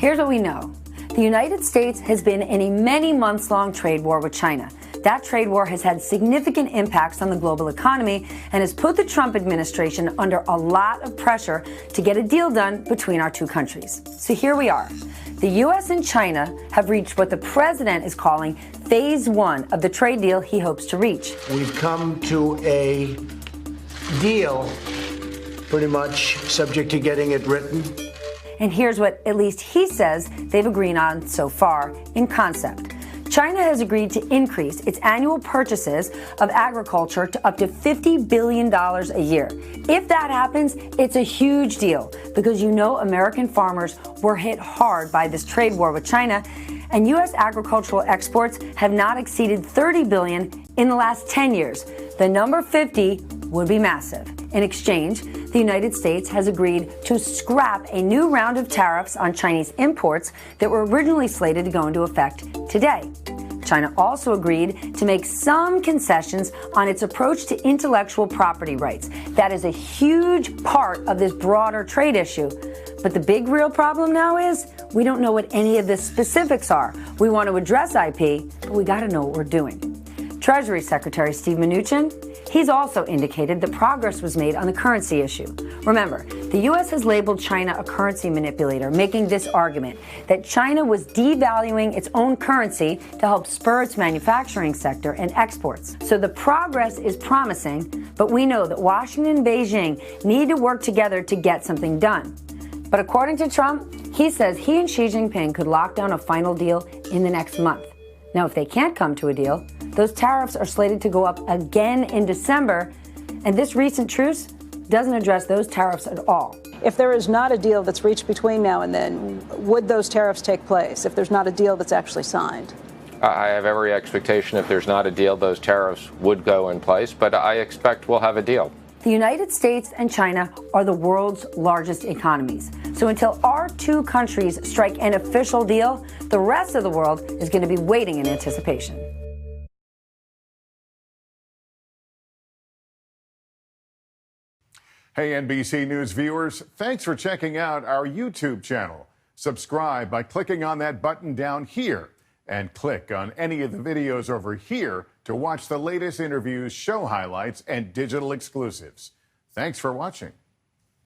Here's what we know. The United States has been in a many months-long trade war with China. That trade war has had significant impacts on the global economy and has put the Trump administration under a lot of pressure to get a deal done between our two countries. So here we are. The U.S. and China have reached what the president is calling phase one of the trade deal he hopes to reach. We've come to a deal, pretty much subject to getting it written. And here's what at least he says they've agreed on so far in concept. China has agreed to increase its annual purchases of agriculture to up to $50 billion a year. If that happens, it's a huge deal because you know American farmers were hit hard by this trade war with China, and U.S. agricultural exports have not exceeded $30 billion in the last 10 years. The number 50 would be massive. In exchange, the United States has agreed to scrap a new round of tariffs on Chinese imports that were originally slated to go into effect today. China also agreed to make some concessions on its approach to intellectual property rights. That is a huge part of this broader trade issue. But the big real problem now is we don't know what any of the specifics are. We want to address IP, but we got to know what we're doing. Treasury Secretary Steve Mnuchin, he's also indicated that progress was made on the currency issue. Remember, the U.S. has labeled China a currency manipulator, making this argument that China was devaluing its own currency to help spur its manufacturing sector and exports. So the progress is promising, but we know that Washington and Beijing need to work together to get something done. But according to Trump, he says he and Xi Jinping could lock down a final deal in the next month. Now, if they can't come to a deal, those tariffs are slated to go up again in December, and this recent truce doesn't address those tariffs at all. If there is not a deal that's reached between now and then, would those tariffs take place if there's not a deal that's actually signed? I have every expectation if there's not a deal, those tariffs would go in place, but I expect we'll have a deal. The United States and China are the world's largest economies. So until our two countries strike an official deal, the rest of the world is going to be waiting in anticipation. Hey, NBC News viewers, thanks for checking out our YouTube channel. Subscribe by clicking on that button down here and click on any of the videos over here to watch the latest interviews, show highlights, and digital exclusives. Thanks for watching.